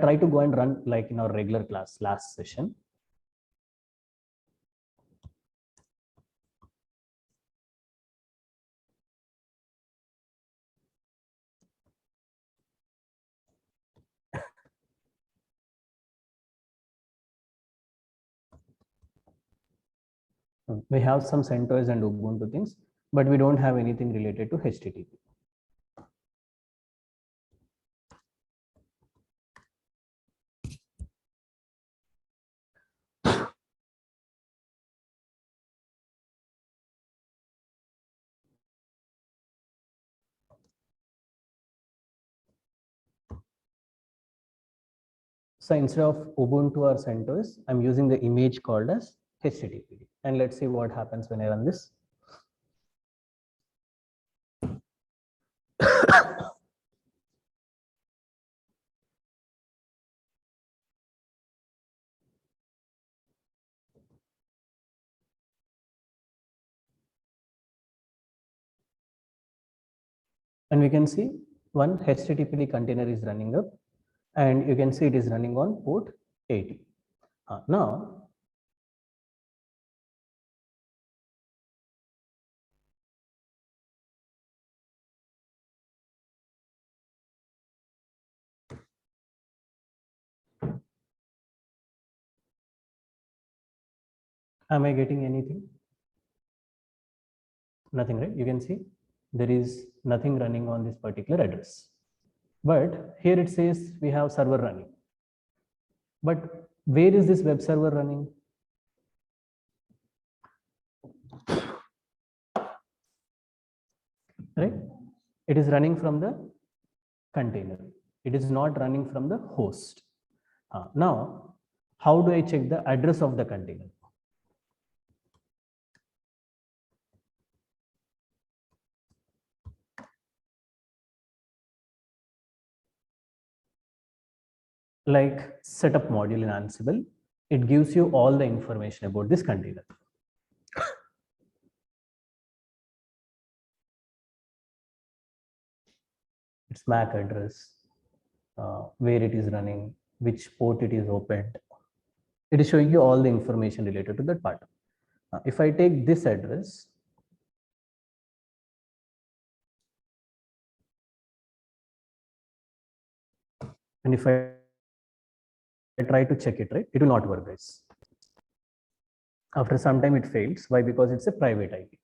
try to go and run like in our regular class last session. We have some CentOS and Ubuntu things, but we don't have anything related to HTTP. So instead of Ubuntu or CentOS, I'm using the image called as HTTP. And let's see what happens when I run this. And we can see one HTTP container is running up, and you can see it is running on port 80. Now, am I getting anything? Nothing, right? You can see there is nothing running on this particular address. But here it says we have server running. But where is this web server running? Right? It is running from the container. It is not running from the host. Now, how do I check the address of the container? Like setup module in Ansible, it gives you all the information about this container. Its MAC address, where it is running, which port it is opened. It is showing you all the information related to that part. If I take this address, and if I try to check it, right, it will not work, guys. After some time it fails. Why? Because it's a private IP.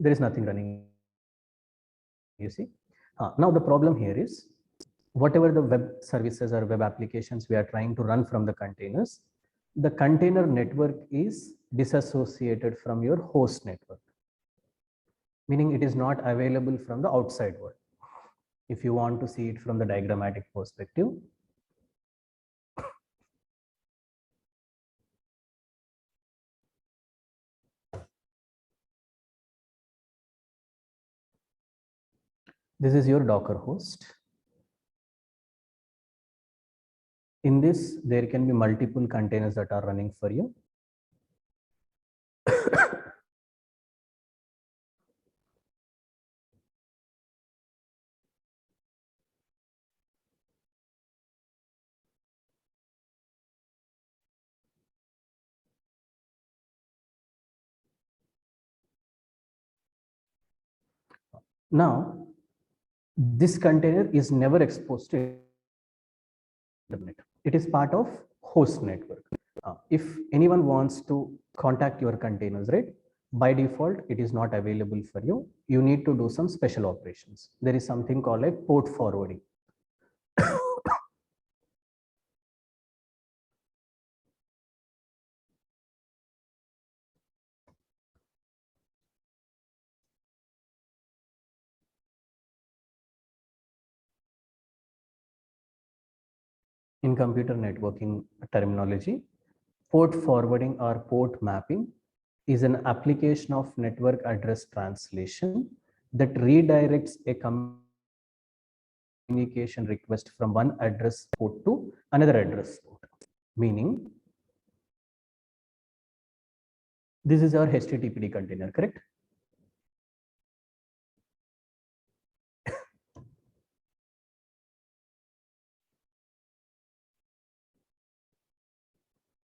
There is nothing running, you see. Now the problem here is, whatever the web services or web applications we are trying to run from the containers, the container network is disassociated from your host network, meaning it is not available from the outside world. If you want to see it from the diagrammatic perspective, this is your Docker host. In this, there can be multiple containers that are running for you. Now, this container is never exposed to internet. It is part of host network. If anyone wants to contact your containers, right, by default, it is not available for you. You need to do some special operations. There is something called a port forwarding. In computer networking terminology, port forwarding or port mapping is an application of network address translation that redirects a communication request from one address port to another address port. Meaning, This is our HTTPD container, correct?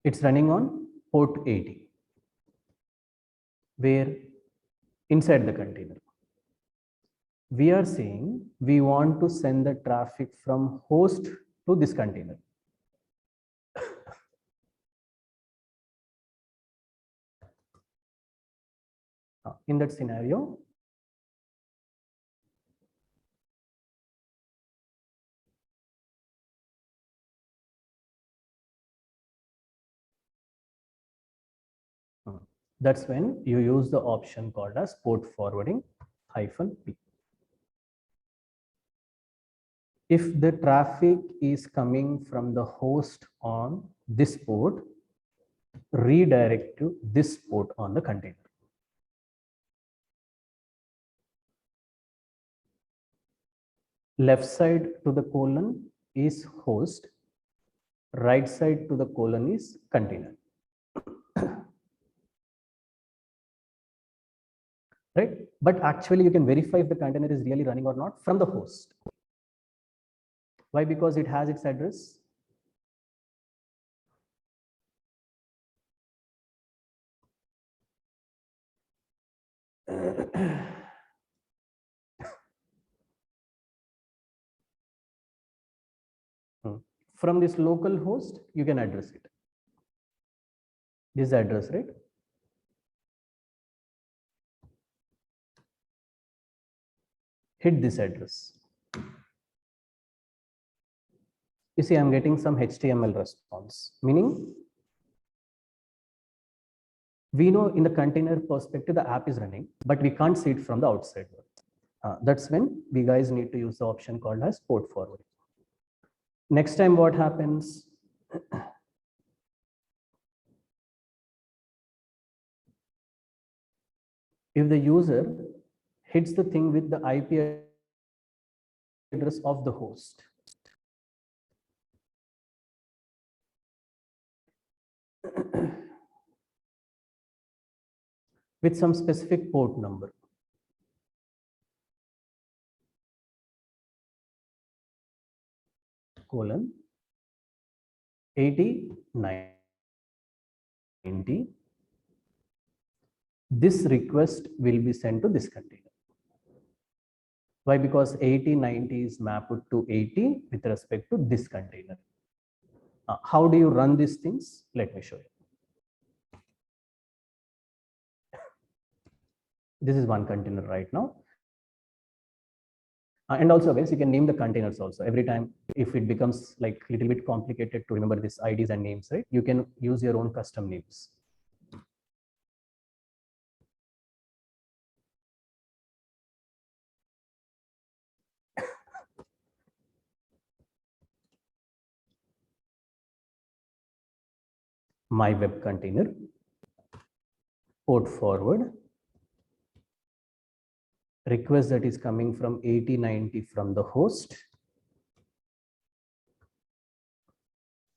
It's running on port 80, where inside the container, we are saying we want to send the traffic from host to this container. In that scenario, that's when you use the option called as port forwarding -p. If the traffic is coming from the host on this port, redirect to this port on the container. Left side to the colon is host, right side to the colon is container. Right? But actually you can verify if the container is really running or not from the host. Why? Because it has its address. From this local host, you can address it. This address, right? Hit this address. You see, I'm getting some HTML response, meaning we know in the container perspective, the app is running, but we can't see it from the outside world. That's when we guys need to use the option called as port forwarding. Next time what happens? If the user hits the thing with the IP address of the host, with some specific port number, colon 8090, this request will be sent to this container. Why? Because 8090 is mapped to 80 with respect to this container. How do you run these things? Let me show you. This is one container right now. And also, guys, you can name the containers also. Every time, if it becomes like a little bit complicated to remember these IDs and names, right? You can use your own custom names. My web container, port forward, request that is coming from 8090 from the host,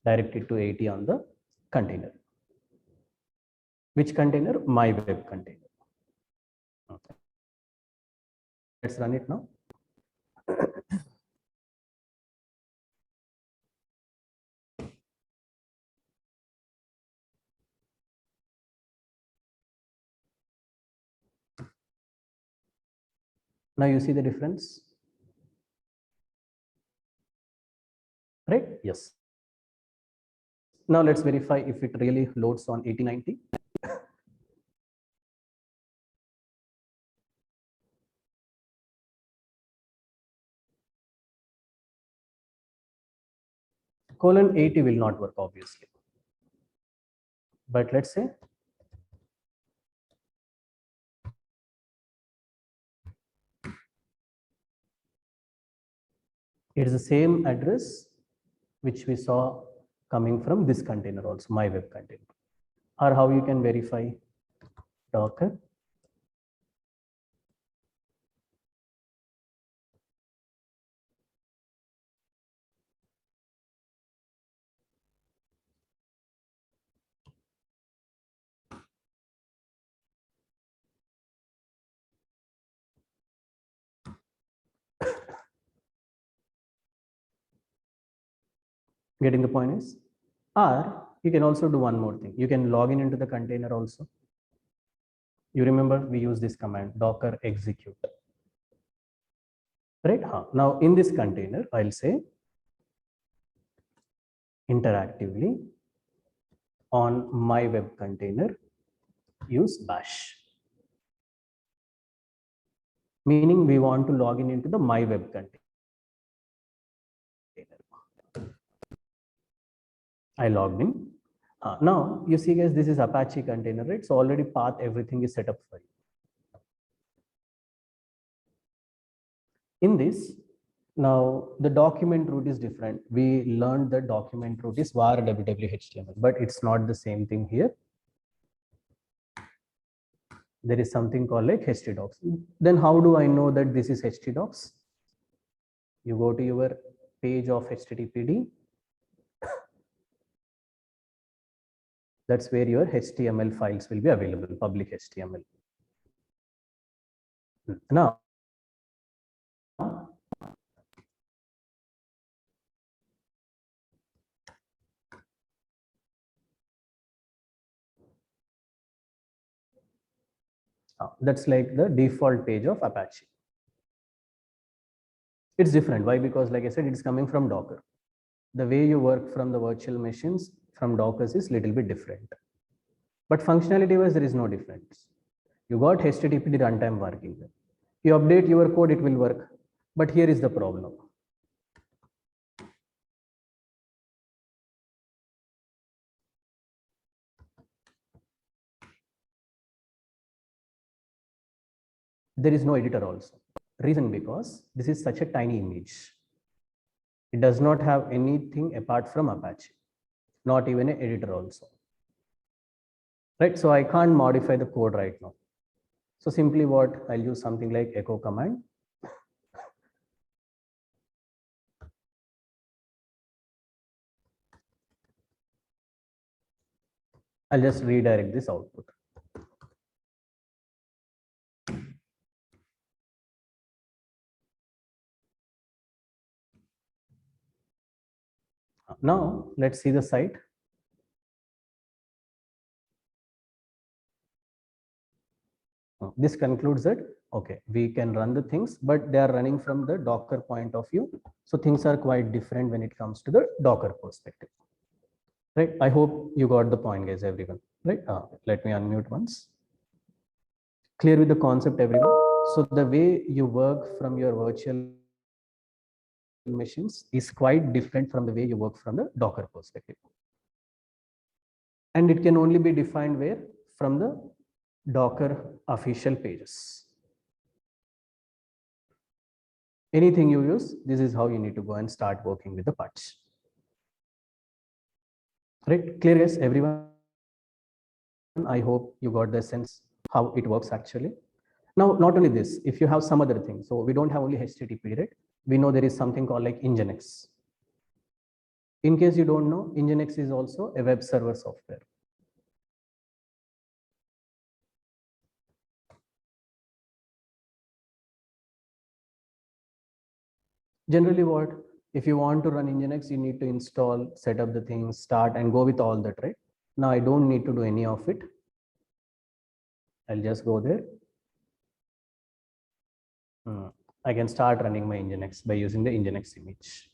directed to 80 on the container. Which container? My web container. Okay. Let's run it now. Now you see the difference, right? Yes. Now let's verify if it really loads on 8090. Colon 80 will not work, obviously. But let's say it is the same address which we saw coming from this container also, my web container. Or how you can verify? Docker Getting the point is, or you can also do one more thing. You can log in into the container also. You remember we use this command docker execute, right? Now in this container, I'll say interactively on my web container use bash, meaning we want to log in into the my web container. I logged in. Now you see guys, this is Apache container, right? So already path, everything is set up for you. In this, now the document root is different. We learned the document root is var www.html, but it's not the same thing here. There is something called like htdocs. Then how do I know that this is htdocs? You go to your page of httpd. That's where your HTML files will be available, public HTML. Now, that's like the default page of Apache. It's different. Why? Because like I said, it's coming from Docker. The way you work from the virtual machines from Dockers is little bit different. But functionality wise, there is no difference. You got HTTP runtime working. You update your code, it will work. But here is the problem. There is no editor also. Reason because this is such a tiny image. It does not have anything apart from Apache, not even an editor also. Right? So I can't modify the code right now. So simply what I'll use something like echo command. I'll just redirect this output. Now let's see the site. This concludes that, okay, we can run the things, but they are running from the Docker point of view. So things are quite different when it comes to the Docker perspective. Right? I hope you got the point, guys, everyone. Right? Let me unmute once. Clear with the concept, everyone? So the way you work from your virtual machines is quite different from the way you work from the Docker perspective. And it can only be defined where? From the Docker official pages. Anything you use, this is how you need to go and start working with the parts. Right? Clear, yes, everyone? I hope you got the sense how it works actually. Now, not only this, if you have some other thing, so we don't have only HTTP, right? We know there is something called like Nginx. In case you don't know, Nginx is also a web server software. Generally what, if you want to run Nginx, you need to install, set up the things, start and go with all that, right? Now I don't need to do any of it. I'll just go there. I can start running my Nginx by using the Nginx image.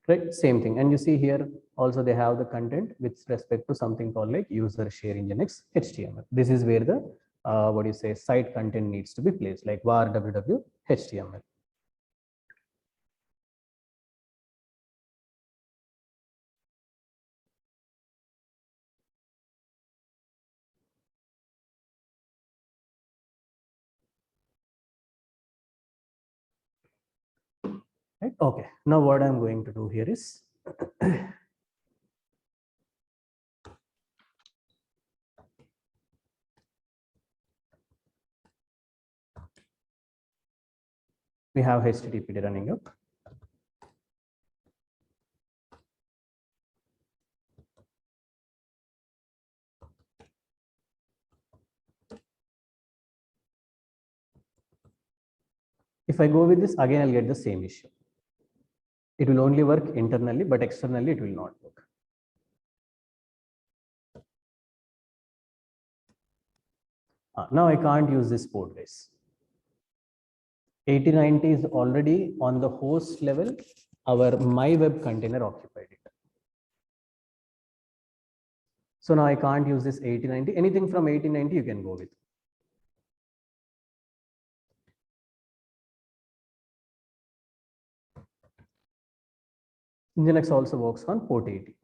Right, same thing. And you see here also they have the content with respect to something called like user share Nginx HTML. This is where the what do you say, site content needs to be placed, like var www HTML. Right. Okay. Now what I'm going to do here is we have HTTP running up. If I go with this again, I'll get the same issue. It will only work internally, but externally it will not work. Now I can't use this port, guys. 8090 is already on the host level. Our my web container occupied it. So now I can't use this 8090. Anything from 8090 you can go with. Nginx also works on port 80.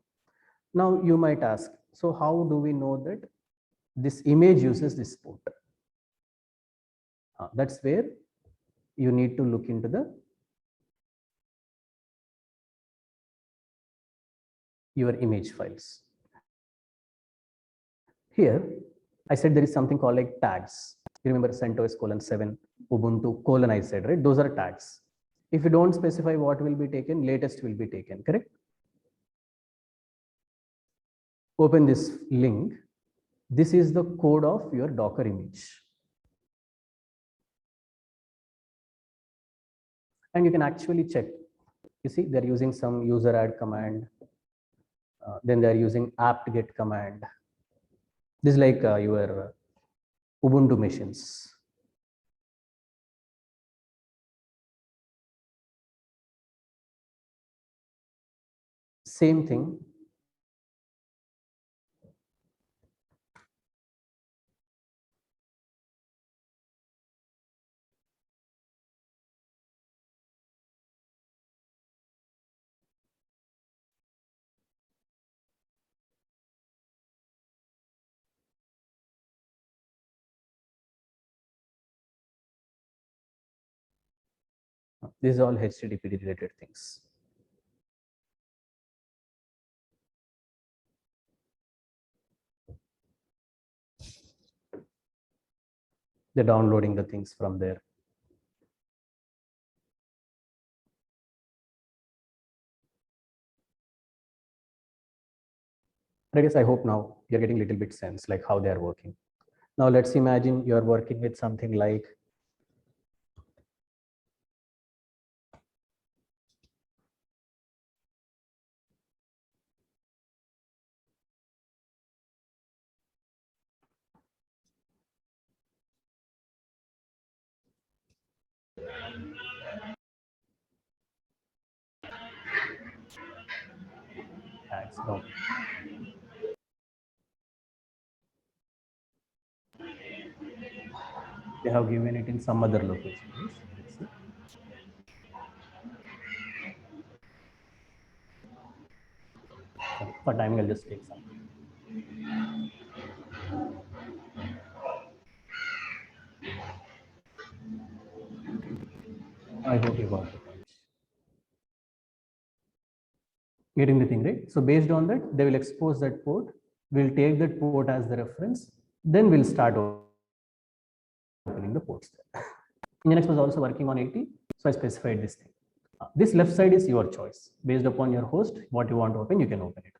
Now you might ask, so how do we know that this image uses this port? That's where you need to look into your image files. Here, I said there is something called like tags. You remember CentOS :7, Ubuntu : I said, right? Those are tags. If you don't specify what will be taken, latest will be taken, correct? Open this link. This is the code of your Docker image. And you can actually check. You see, they're using some user add command. Then they're using apt-get command. This is like your Ubuntu machines. Same thing. These are all HTTP related things. They're downloading the things from there. I guess I hope now you're getting a little bit sense like how they're working. Now let's imagine you're working with something like tags. No. They have given it in some other location. Let's see. For timing, I'll just take some. I hope you got the point. Getting the thing right. So based on that, they will expose that port. We'll take that port as the reference. Then we'll start opening the ports. Nginx was also working on 80, so I specified this thing. This left side is your choice. Based upon your host, what you want to open, you can open it.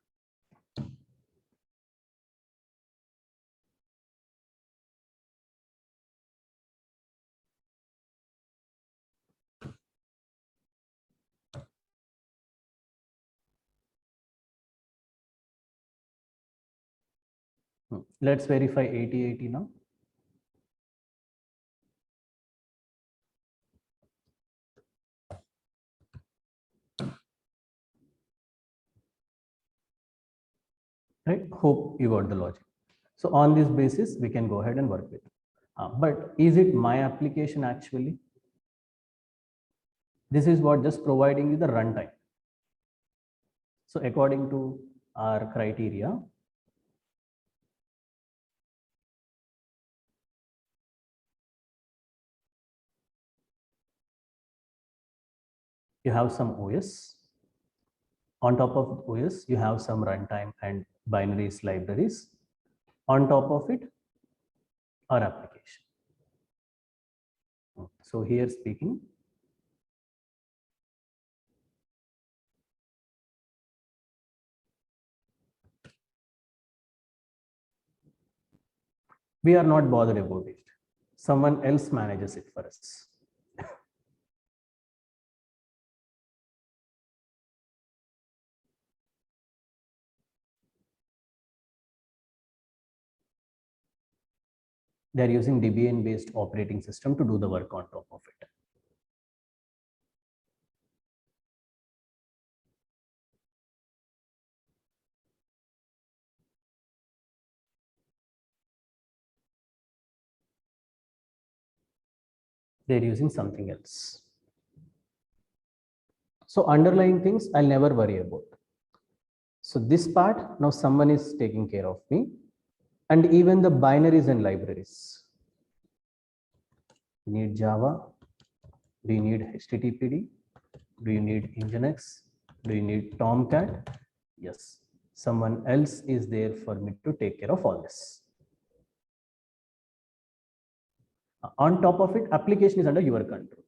Let's verify 8080 now. Right? Hope you got the logic. So on this basis, we can go ahead and work with. But is it my application actually? This is what just providing you the runtime. So according to our criteria, you have some OS. On top of OS, you have some runtime and binaries libraries. On top of it, our application. So here speaking, we are not bothered about it. Someone else manages it for us. They're using Debian based operating system to do the work on top of it. They're using something else. So underlying things I'll never worry about. So this part, now someone is taking care of me, and even the binaries and libraries. You need Java. Do you need HTTPD? Do you need Nginx? Do you need Tomcat? Yes. Someone else is there for me to take care of all this. On top of it, application is under your control.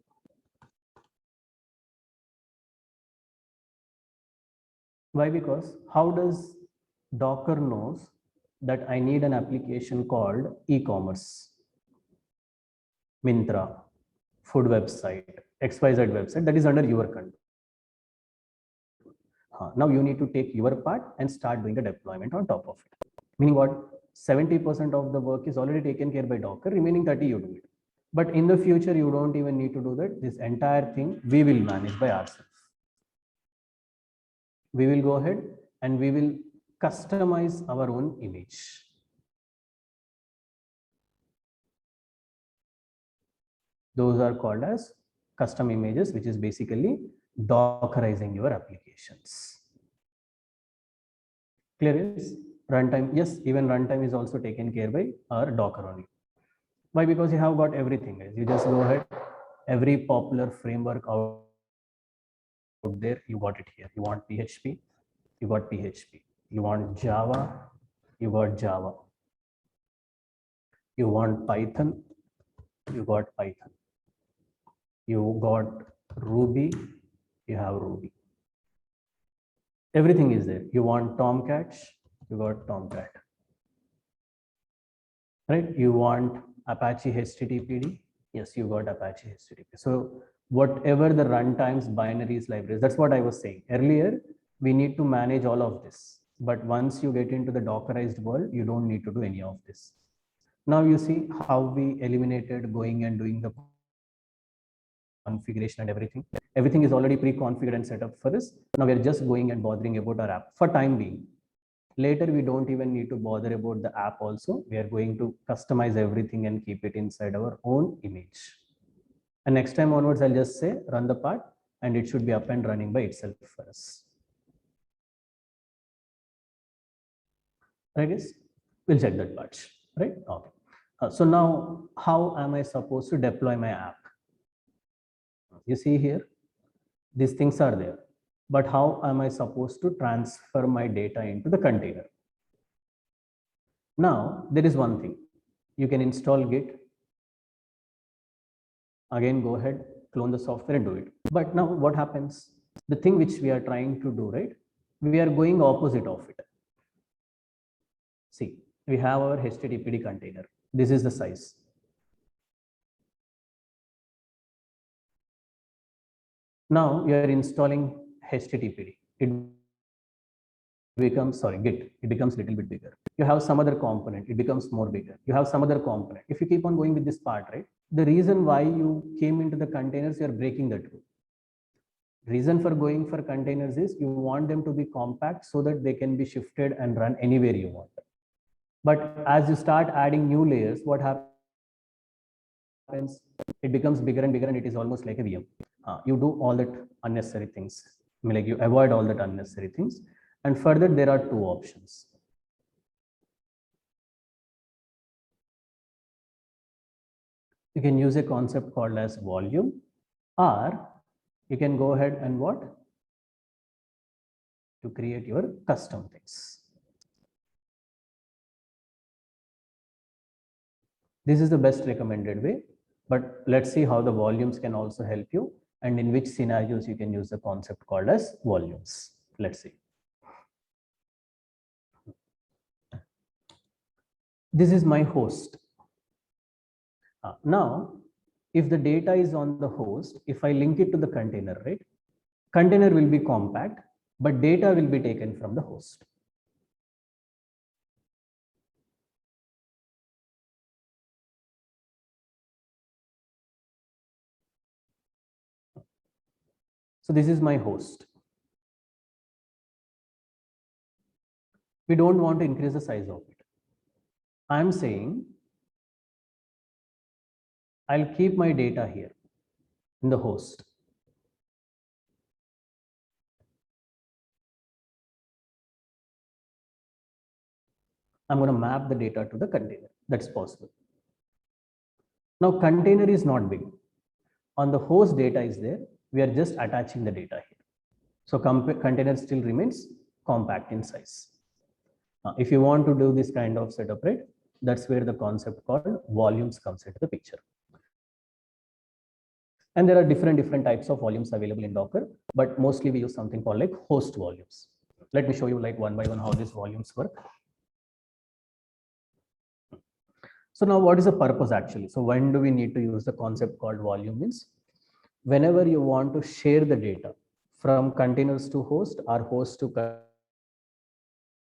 Why? Because how does Docker knows that I need an application called e-commerce, Mintra, food website, XYZ website, that is under your control. Now you need to take your part and start doing the deployment on top of it. Meaning what? 70% of the work is already taken care by Docker, remaining 30 you do it. But in the future, you don't even need to do that. This entire thing we will manage by ourselves. We will go ahead and we will customize our own image. Those are called as custom images, which is basically Dockerizing your applications. Clear is runtime? Yes, even runtime is also taken care by our Docker only. Why? Because you have got everything. You just go ahead, every popular framework out there, you got it here. You want PHP, you got PHP. You want Java, you got Java. You want Python, you got Python. You got Ruby, you have Ruby. Everything is there. You want Tomcat, you got Tomcat. Right? You want Apache HTTPD, yes, you got Apache HTTP. So whatever the runtimes, binaries, libraries, that's what I was saying. Earlier, we need to manage all of this. But once you get into the Dockerized world, you don't need to do any of this. Now you see how we eliminated going and doing the configuration and everything. Everything is already pre-configured and set up for this. Now we're just going and bothering about our app for time being. Later, we don't even need to bother about the app also. We are going to customize everything and keep it inside our own image. And next time onwards, I'll just say run the part and it should be up and running by itself for us. Right, guys? We'll check that part, right? Okay. So now, how am I supposed to deploy my app? You see here, these things are there. But how am I supposed to transfer my data into the container? Now, there is one thing. You can install Git. Again, go ahead, clone the software and do it. But now what happens? The thing which we are trying to do, right? We are going opposite of it. See, we have our HTTPD container. This is the size. Now you are installing HTTPD. It becomes, sorry, Git. It becomes a little bit bigger. You have some other component. It becomes more bigger. You have some other component. If you keep on going with this part, right? The reason why you came into the containers, you are breaking that rule. Reason for going for containers is you want them to be compact so that they can be shifted and run anywhere you want. But as you start adding new layers, what happens? It becomes bigger and bigger and it is almost like a VM. You do all that unnecessary things. I mean, like you avoid all that unnecessary things. And further, there are two options. You can use a concept called as volume, or you can go ahead and what? To create your custom things. This is the best recommended way, but let's see how the volumes can also help you and in which scenarios you can use the concept called as volumes. Let's see. This is my host. Now, if the data is on the host, if I link it to the container, right? Container will be compact, but data will be taken from the host. So this is my host. We don't want to increase the size of it. I'm saying I'll keep my data here in the host. I'm going to map the data to the container. That's possible. Now container is not big. On the host data is there. We are just attaching the data here. So container still remains compact in size. If you want to do this kind of setup, right, that's where the concept called volumes comes into the picture. And there are different types of volumes available in Docker, but mostly we use something called like host volumes. Let me show you like one by one how these volumes work. So now what is the purpose actually? So when do we need to use the concept called volume? Means whenever you want to share the data from containers to host or host to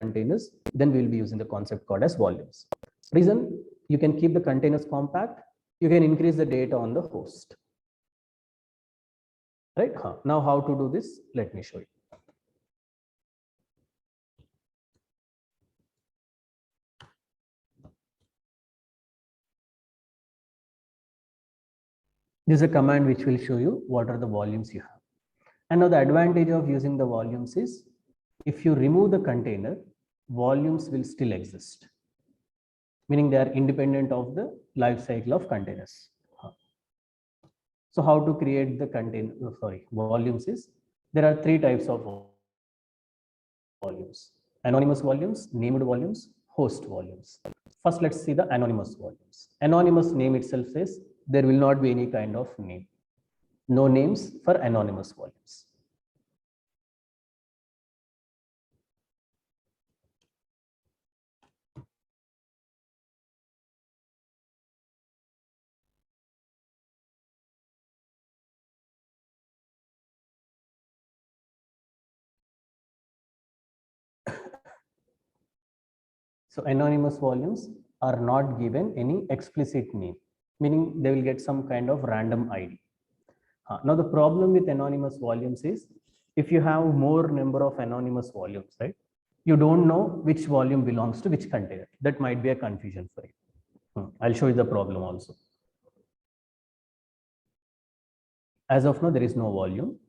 containers, then we'll be using the concept called as volumes. Reason, you can keep the containers compact, you can increase the data on the host. Right? Now how to do this? Let me show you. This is a command which will show you what are the volumes you have. And now the advantage of using the volumes is if you remove the container, volumes will still exist, meaning they are independent of the life cycle of containers. So how to create the volumes is there are three types of volumes: anonymous volumes, named volumes, host volumes. First, let's see the anonymous volumes. Anonymous name itself says there will not be any kind of name. No names for anonymous volumes. So anonymous volumes are not given any explicit name, meaning they will get some kind of random ID. Now the problem with anonymous volumes is if you have more number of anonymous volumes, right? You don't know which volume belongs to which container. That might be a confusion for you. I'll show you the problem also. As of now, there is no volume.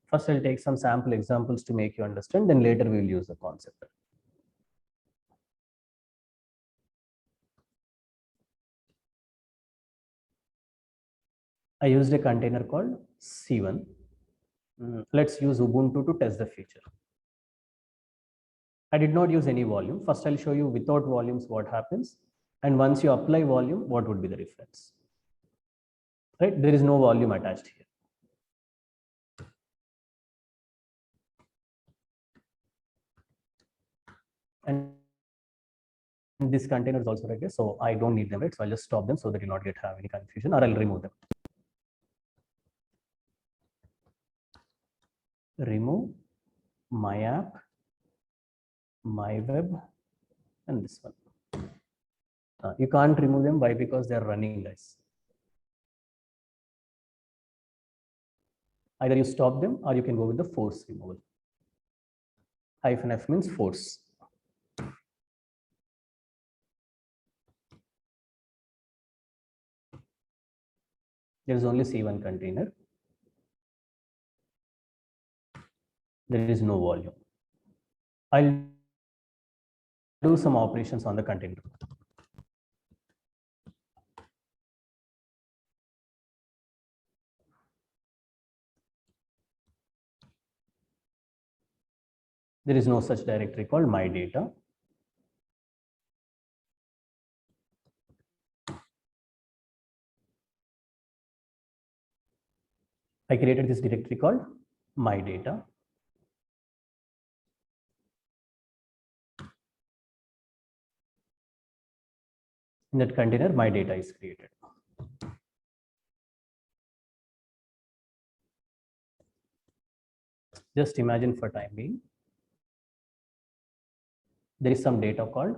First, I'll take some sample examples to make you understand, then later we will use the concept. I used a container called C1. Let's use Ubuntu to test the feature. I did not use any volume. First, I'll show you without volumes what happens. And once you apply volume, what would be the difference? Right? There is no volume attached here. And this container is also right here, so I don't need them, right? So I'll just stop them so that you not have any confusion, or I'll remove them. Remove my app, my web, and this one. You can't remove them. Why? Because they're running, guys. Either you stop them or you can go with the force removal. -F means force. There is only C1 container. There is no volume. I'll do some operations on the container. There is no such directory called my data. I created this directory called my data. In that container, my data is created. Just imagine for time being, there is some data called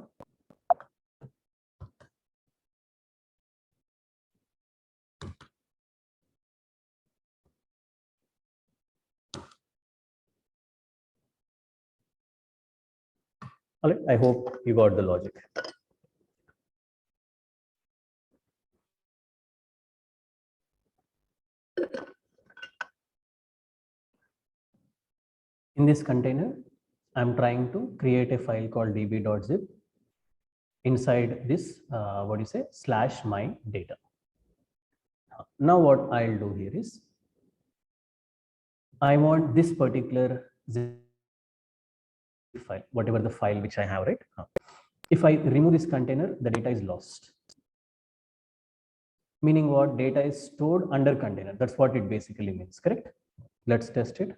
all right. I hope you got the logic. In this container, I'm trying to create a file called db.zip inside this, what do you say, slash my data. Now what I'll do here is, I want this particular zip file, whatever the file which I have, right? If I remove this container, the data is lost. Meaning what? Data is stored under container. That's what it basically means, correct? Let's test it.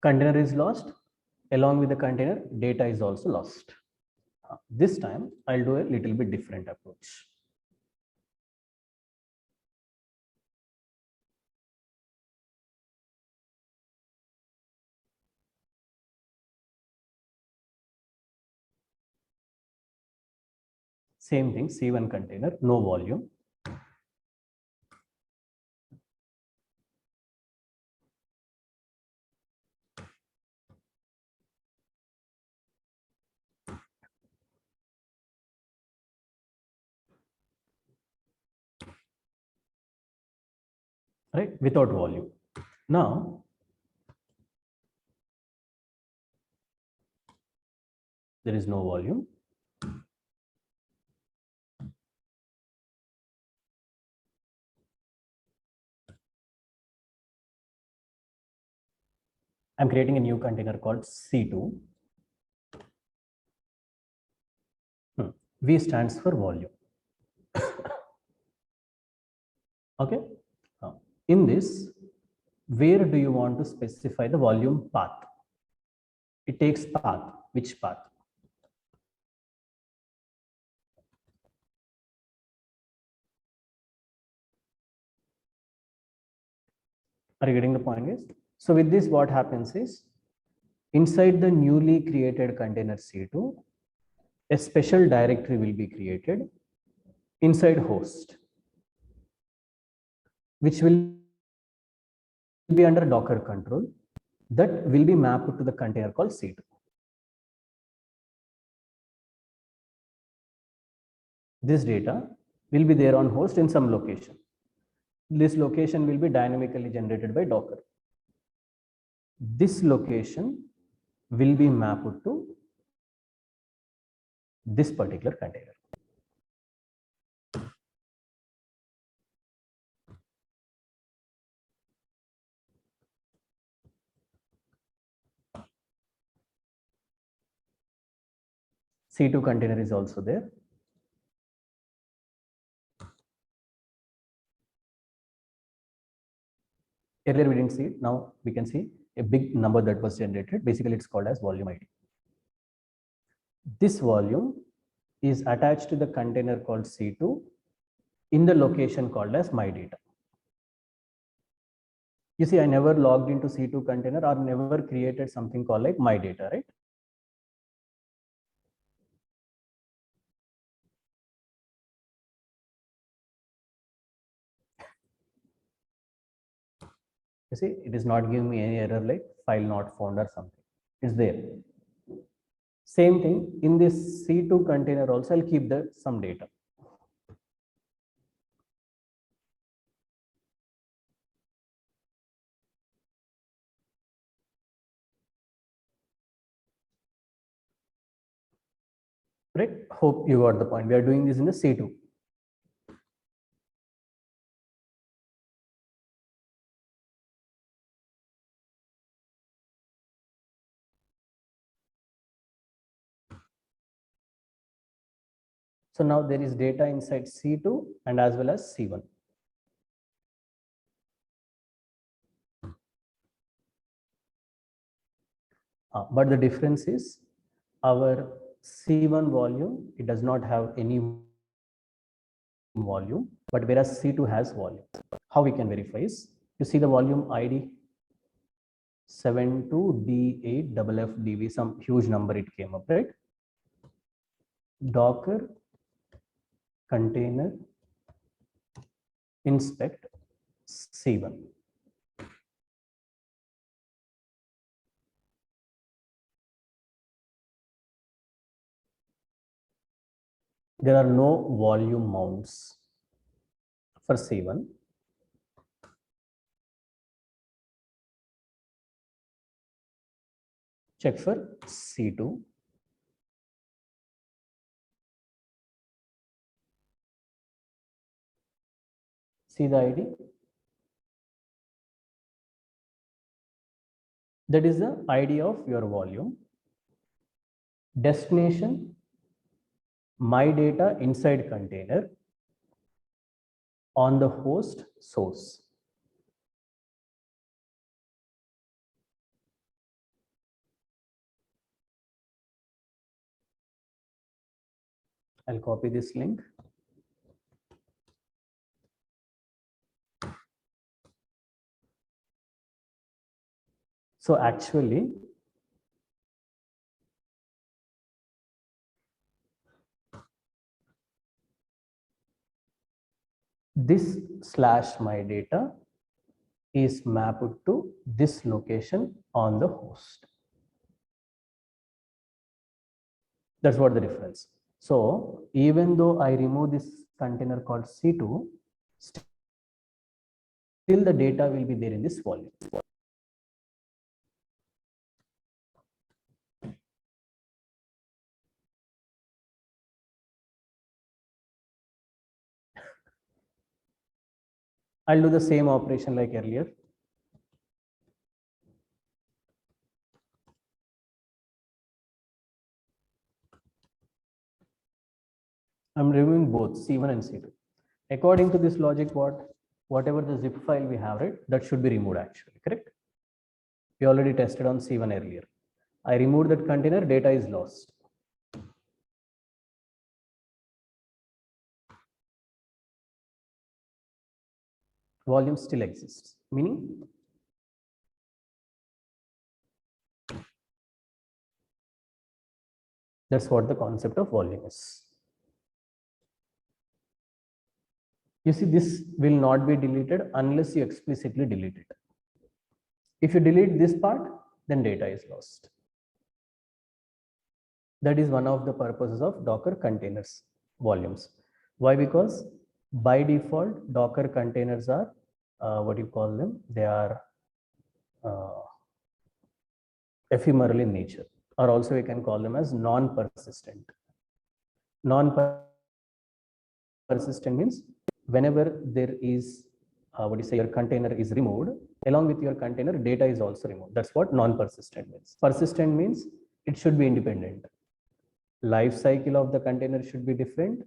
Container is lost. Along with the container, data is also lost. This time, I'll do a little bit different approach. Same thing, C1 container, no volume. Right, without volume. Now, there is no volume. I'm creating a new container called C2. V stands for volume. Okay. In this, where do you want to specify the volume path? It takes path. Which path? Are you getting the point, guys? So with this, what happens is, inside the newly created container C2, a special directory will be created inside host, which will be under Docker control, that will be mapped to the container called C2. This data will be there on host in some location. This location will be dynamically generated by Docker. This location will be mapped to this particular container. C2 container is also there. Earlier we didn't see it. Now we can see a big number that was generated. Basically, it's called as volume ID. This volume is attached to the container called C2 in the location called as my data. You see, I never logged into C2 container or never created something called like my data, right? You see, it is not giving me any error like file not found or something. It's there. Same thing in this C2 container also, I'll keep some data. Right? Hope you got the point. We are doing this in the C2. So now there is data inside C2 and as well as C1. But the difference is Our C1 volume, it does not have any volume, but whereas C2 has volume. How we can verify is, you see the volume ID 72D8FFDV, some huge number it came up, right? Docker container inspect C1. There are no volume mounts for C1. Check for C2. See the ID? That is the ID of your volume. Destination, my data inside container on the host source. I'll copy this link. So actually, this slash my data is mapped to this location on the host. That's what the difference. So even though I remove this container called C2, still the data will be there in this volume. I'll do the same operation like earlier. I'm removing both C1 and C2. According to this logic, whatever the zip file we have, right, that should be removed actually, correct? We already tested on C1 earlier. I removed that container, data is lost. Volume still exists, meaning that's what the concept of volume is. You see, this will not be deleted unless you explicitly delete it. If you delete this part, then data is lost. That is one of the purposes of Docker containers volumes. Why? Because by default, Docker containers are, what do you call them? They are ephemeral in nature, or also we can call them as non-persistent. Non-persistent means whenever there is, what do you say, your container is removed, along with your container, data is also removed. That's what non-persistent means. Persistent means it should be independent. Life cycle of the container should be different.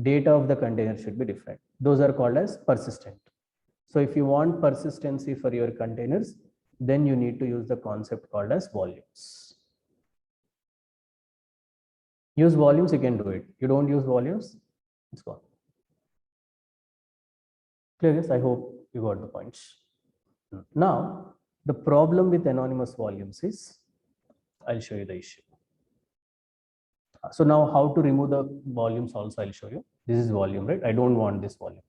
Data of the container should be different. Those are called as persistent. So if you want persistency for your containers, then you need to use the concept called as volumes. Use volumes, you can do it. You don't use volumes, it's gone. Clear? Yes, I hope you got the points. Now, the problem with anonymous volumes is, I'll show you the issue. So now how to remove the volumes also I'll show you. This is volume, right? I don't want this volume.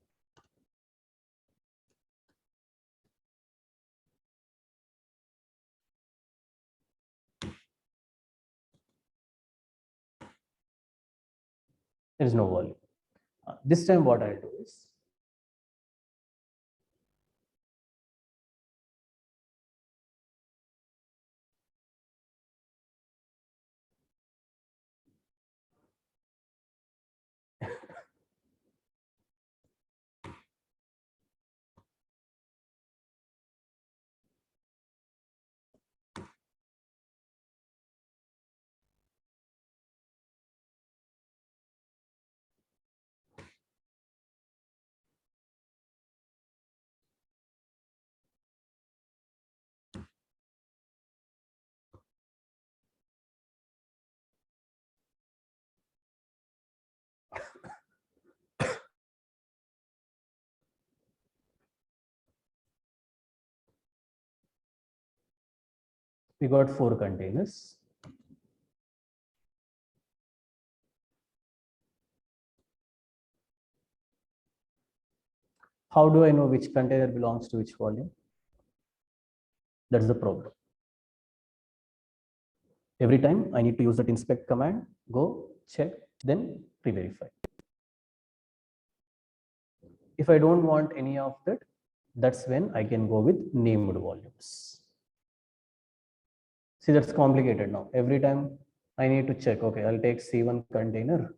There is no volume. This time what I'll do is, We got 4 containers. How do I know which container belongs to which volume? That's the problem. Every time I need to use that inspect command, go check, then re-verify. If I don't want any of that, that's when I can go with named volumes. See, that's complicated now. Every time I need to check, okay, I'll take C1 container.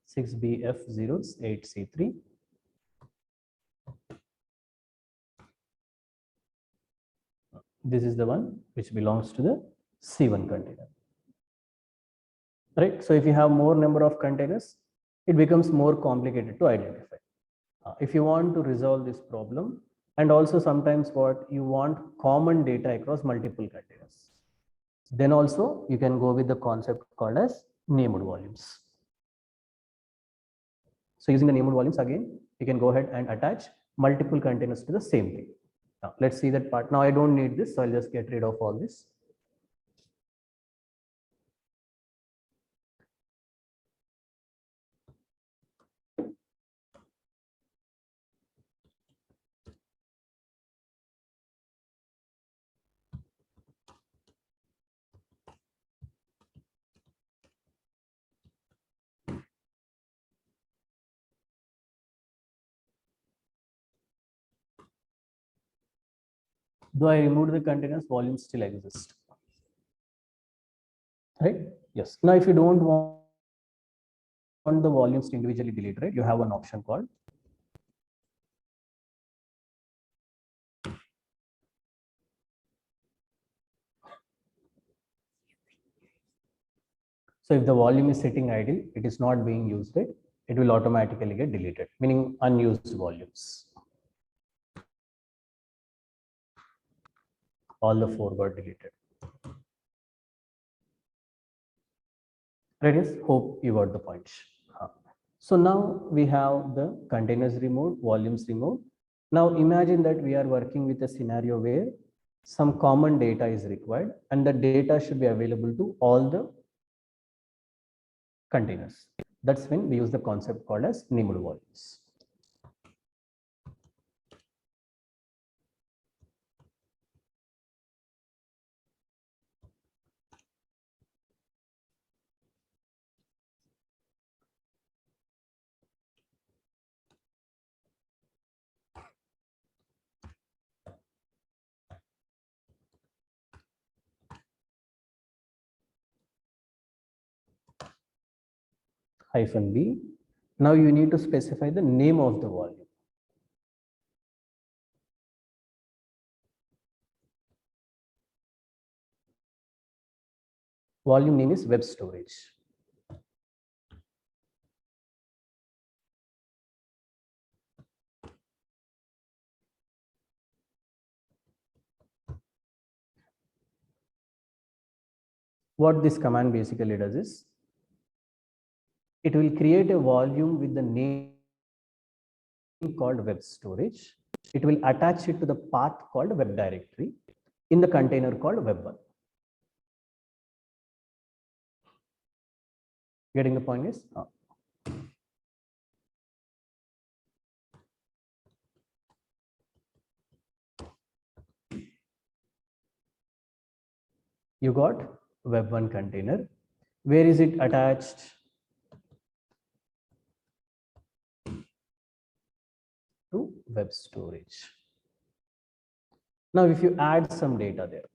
Six BF08C3. This is the one which belongs to the C1 container. Right? So if you have more number of containers, it becomes more complicated to identify. If you want to resolve this problem, and also sometimes what you want common data across multiple containers, then also you can go with the concept called as named volumes. So using the named volumes again, you can go ahead and attach multiple containers to the same thing. Now let's see that part. Now I don't need this, so I'll just get rid of all this. Though I removed the containers, volumes still exist. Right? Yes. Now, if you don't want the volumes to individually delete, right, you have an option called so if the volume is sitting idle, it is not being used, right, it will automatically get deleted, meaning unused volumes. All the 4 got deleted. Right? Yes. Hope you got the point. So now we have the containers removed, volumes removed. Now imagine that we are working with a scenario where some common data is required and the data should be available to all the containers. That's when we use the concept called as named volumes. -b. Now you need to specify the name of the volume. Volume name is web storage. What this command basically does is it will create a volume with the name called web storage. It will attach it to the path called web directory in the container called web1. Getting the point is? You got web1 container. Where is it attached? To web storage. Now, if you add some data there,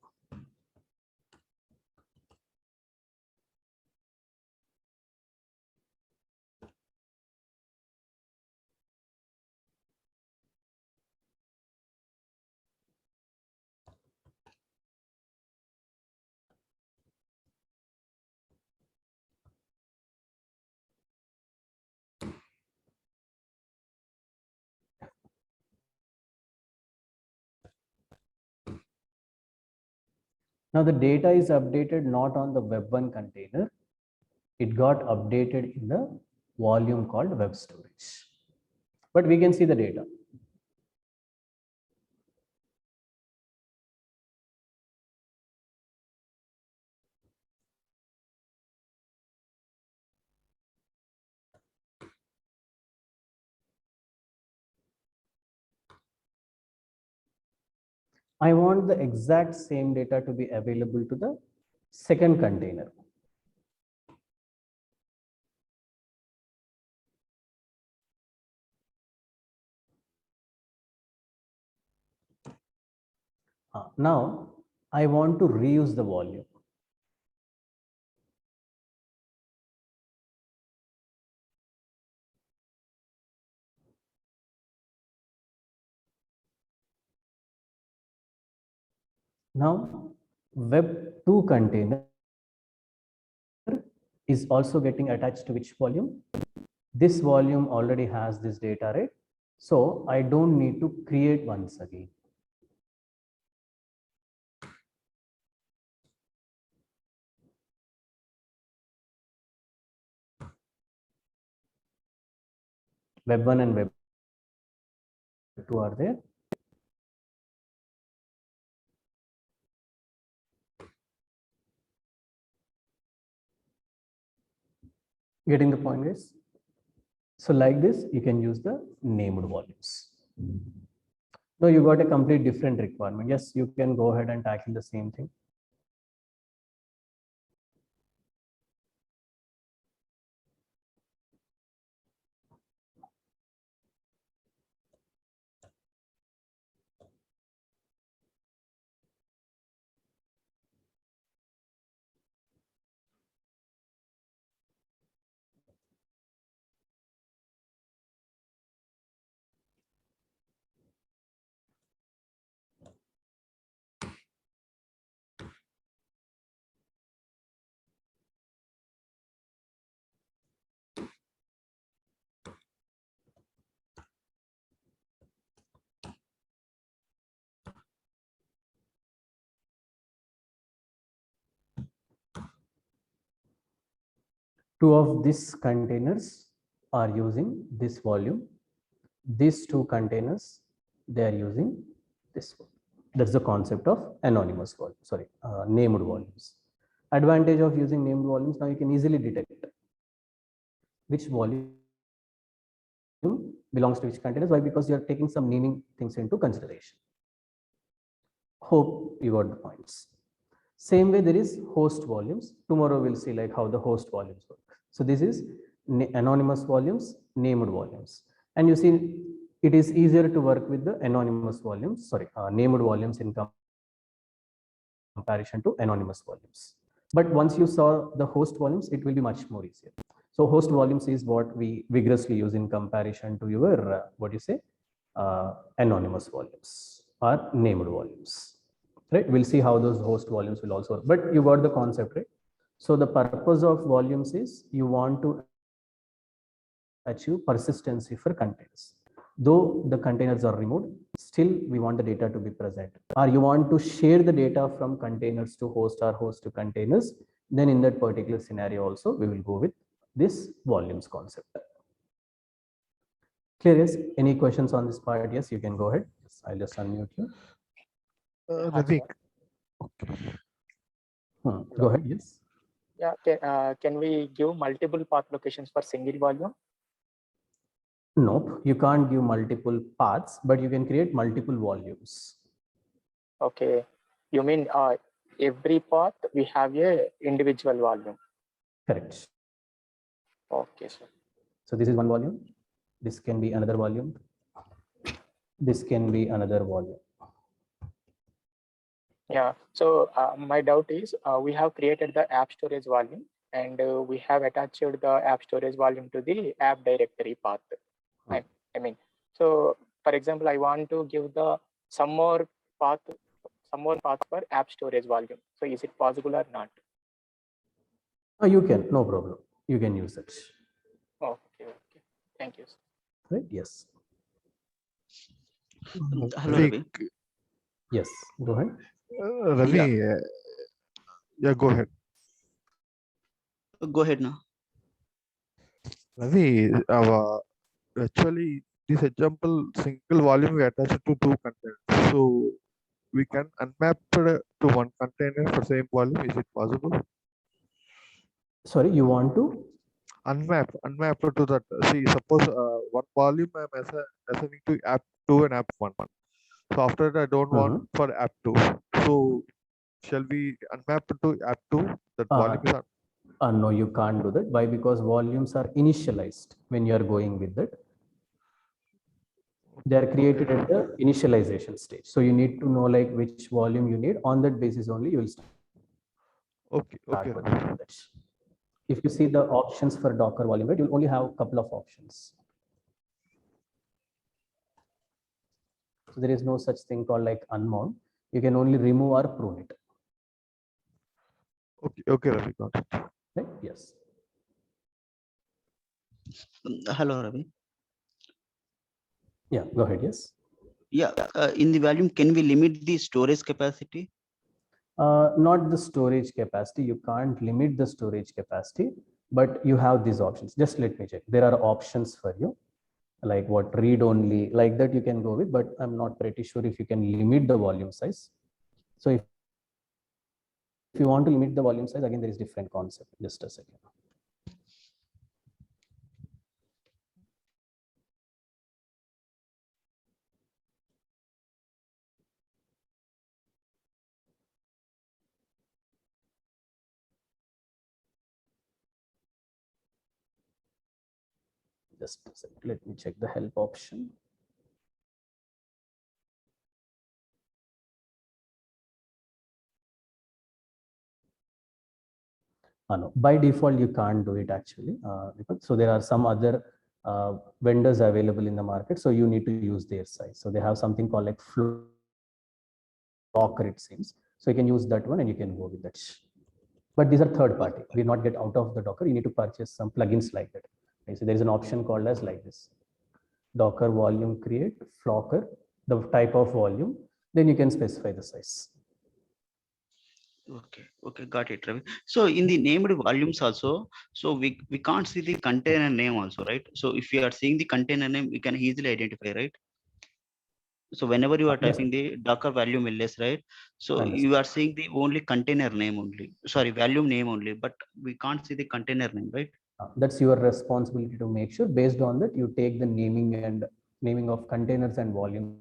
Now the data is updated not on the web1 container. It got updated in the volume called web storage. But we can see the data. I want the exact same data to be available to the second container. Now I want to reuse the volume. Now web2 container is also getting attached to which volume? This volume already has this data, right? So I don't need to create once again. Web1 and Web2 are there. Getting the point, guys? So like this, you can use the named volumes. Now you got a complete different requirement. Yes, you can go ahead and tackle the same thing. Two of these containers are using this volume. These two containers, they are using this one. That's the concept of anonymous volume, named volumes. Advantage of using named volumes, now you can easily detect which volume belongs to which containers. Why? Because you are taking some naming things into consideration. Hope you got the points. Same way there is host volumes. Tomorrow we'll see like how the host volumes work. So this is anonymous volumes, named volumes. And you see it is easier to work with the anonymous volumes, named volumes in comparison to anonymous volumes. But once you saw the host volumes, it will be much more easier. So host volumes is what we vigorously use in comparison to your, anonymous volumes or named volumes, right? We'll see how those host volumes will also work, but you got the concept, right? So the purpose of volumes is you want to achieve persistency for containers. Though the containers are removed, still we want the data to be present. Or you want to share the data from containers to host or host to containers, then in that particular scenario also, we will go with this volumes concept. Clear? Yes. Any questions on this part? Yes, you can go ahead. Yes, I'll just unmute you. Ravi. Go ahead. Yes. Yeah. Can we give multiple path locations for single volume? Nope, you can't give multiple paths, but you can create multiple volumes. Okay. You mean every path we have a individual volume? Correct. Okay, sir. So this is one volume. This can be another volume. This can be another volume. Yeah. So my doubt is we have created the app storage volume and we have attached the app storage volume to the app directory path. I mean, so for example, I want to give the some more path for app storage volume. So is it possible or not? You can, no problem. You can use it. Okay. Thank you. Right? Yes. Hello, Ravi. Yes, go ahead. Ravi, Yeah, go ahead. Go ahead now. Ravi, actually, this example single volume we attach it to two containers. So we can unmap to one container for same volume. Is it possible? Sorry, you want to? Unmap to that. See, suppose one volume I'm assigning to app 2 and app 1. So after that, I don't want for app 2. So shall we unmap to app 2? That volume is No, you can't do that. Why? Because volumes are initialized when you are going with it. They are created at the initialization stage. So you need to know like which volume you need. On that basis only, you will start okay. working with that. If you see the options for Docker volume, right, you'll only have a couple of options. So there is no such thing called like unmount. You can only remove or prune it. Okay, Ravi, got it. Right? Yes. Hello, Ravi. Yeah, go ahead. Yes. Yeah, in the volume, can we limit the storage capacity? Not the storage capacity. You can't limit the storage capacity, but you have these options. Just let me check. There are options for you, like what read only, like that you can go with, but I'm not pretty sure if you can limit the volume size. So if you want to limit the volume size, again, there is different concept. Just a second. Just a second. Let me check the help option. No, by default, you can't do it actually. So there are some other vendors available in the market. So you need to use their size. So they have something called like Flocker, it seems. So you can use that one and you can go with that. But these are third party. We not get out of the Docker. You need to purchase some plugins like that. Okay, so there is an option called as like this. Docker volume create, Flocker, the type of volume. Then you can specify the size. Okay, got it, Ravi. So in the named volumes also, so we can't see the container name also, right? So if you are seeing the container name, we can easily identify, right? So whenever you are typing the Docker volume ls, right? So you are seeing the only container name only, sorry, volume name only, but we can't see the container name, right? That's your responsibility to make sure. Based on that, you take the naming of containers and volumes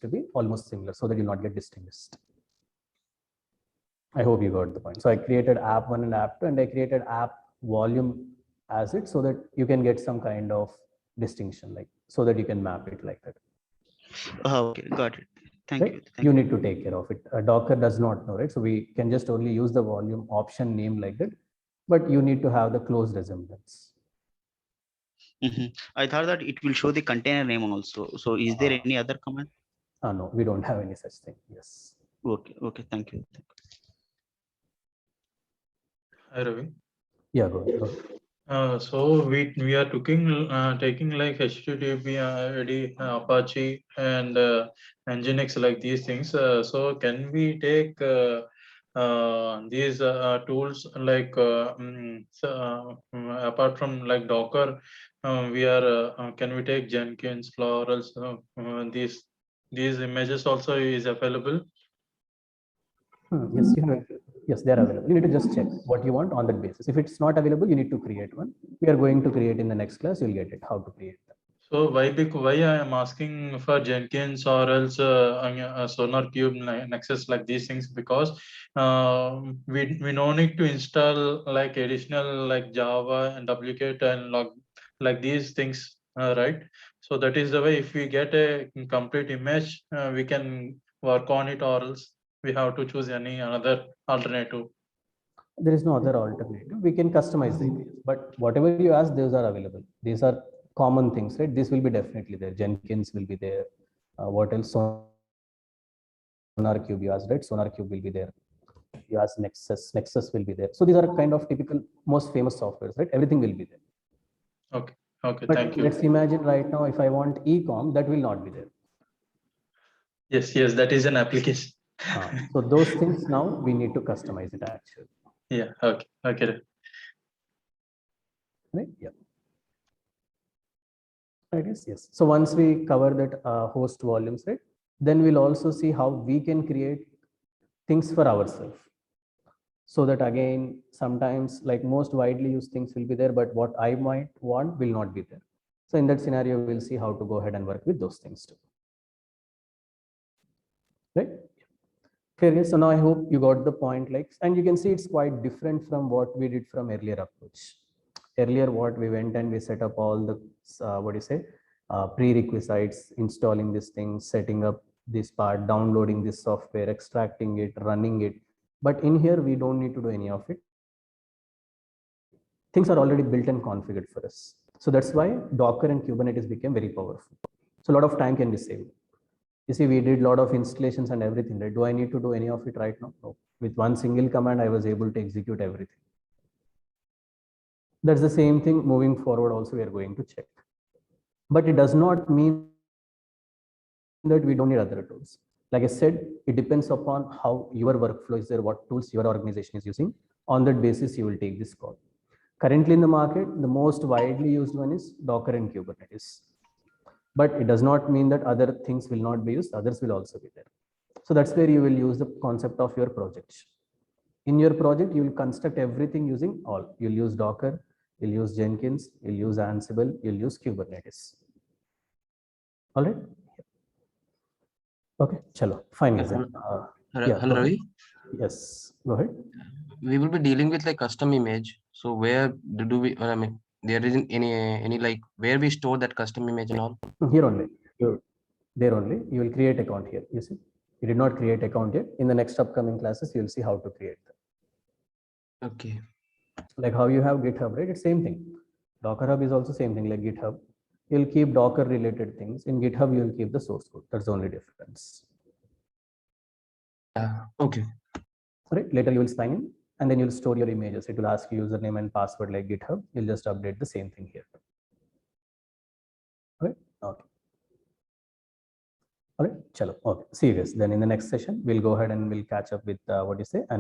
to be almost similar so that you not get distinguished. I hope you got the point. So I created app 1 and app 2, and I created app volume as it so that you can get some kind of distinction, like so that you can map it like that. Okay, got it. Thank you. You need to take care of it. Docker does not know, right? So we can just only use the volume option name like that, but you need to have the close resemblance. I thought that it will show the container name also. So is there any other command? No, we don't have any such thing. Yes. Okay, thank you. Hi, Ravi. Yeah, go ahead. So we are taking like HTTP, Apache, and Nginx, like these things. So can we take these tools like apart from like Docker? We are can we take Jenkins, or else these images also is available? Yes, yes, they are available. You need to just check what you want on that basis. If it's not available, you need to create one. We are going to create in the next class. You'll get it, how to create them. So why I am asking for Jenkins or else Sonar Cube, Nexus, like these things, because we no need to install like additional like Java and wget and log like these things, right? So that is the way. If we get a complete image, we can work on it, or else we have to choose any another alternative. There is no other alternative. We can customize the images, but whatever you ask, those are available. These are common things, right? This will be definitely there. Jenkins will be there. What else? Sonar Cube you asked, right? Sonar Cube will be there. You ask Nexus will be there. So these are kind of typical, most famous softwares, right? Everything will be there. Okay, but thank you. Let's imagine right now, if I want ecom, that will not be there. Yes, that is an application. So those things now we need to customize it actually. Yeah. Okay. Okay. Right? Yeah. Right. Yes. So once we cover that host volumes, right, then we'll also see how we can create things for ourselves. So that again, sometimes like most widely used things will be there, but what I might want will not be there. So in that scenario, we'll see how to go ahead and work with those things too. Right? Clear? So now I hope you got the point. Like, and you can see it's quite different from what we did from earlier approach. Earlier, what we went and we set up all the what do you say prerequisites, installing this thing, setting up this part, downloading this software, extracting it, running it. But in here, we don't need to do any of it. Things are already built and configured for us. So that's why Docker and Kubernetes became very powerful. So a lot of time can be saved. You see, we did a lot of installations and everything, right? Do I need to do any of it right now? No. With one single command, I was able to execute everything. That's the same thing moving forward also we are going to check. But it does not mean that we don't need other tools. Like I said, it depends upon how your workflow is there, what tools your organization is using. On that basis, you will take this call. Currently in the market, the most widely used one is Docker and Kubernetes. But it does not mean that other things will not be used, others will also be there. So that's where you will use the concept of your project. In your project, you will construct everything using all. You'll use Docker, you'll use Jenkins, you'll use Ansible, you'll use Kubernetes. All right. Okay, chalo, fine. Hello, Ravi. Yes, go ahead. We will be dealing with like custom image. So where do we? I mean, there isn't any like where we store that custom image and all. Here only. There only. You will create account here. You see, you did not create account yet. In the next upcoming classes, you will see how to create them. Okay. Like how you have GitHub, right? It's same thing. Docker Hub is also same thing like GitHub. You'll keep Docker related things. In GitHub, you'll keep the source code. That's the only difference. Okay. Right. Later you will sign in and then you'll store your images. It will ask you username and password like GitHub. You'll just update the same thing here. All right. Okay. All right. Chalo. Okay. See you guys. Then in the next session, we'll go ahead and we'll catch up with what you say. And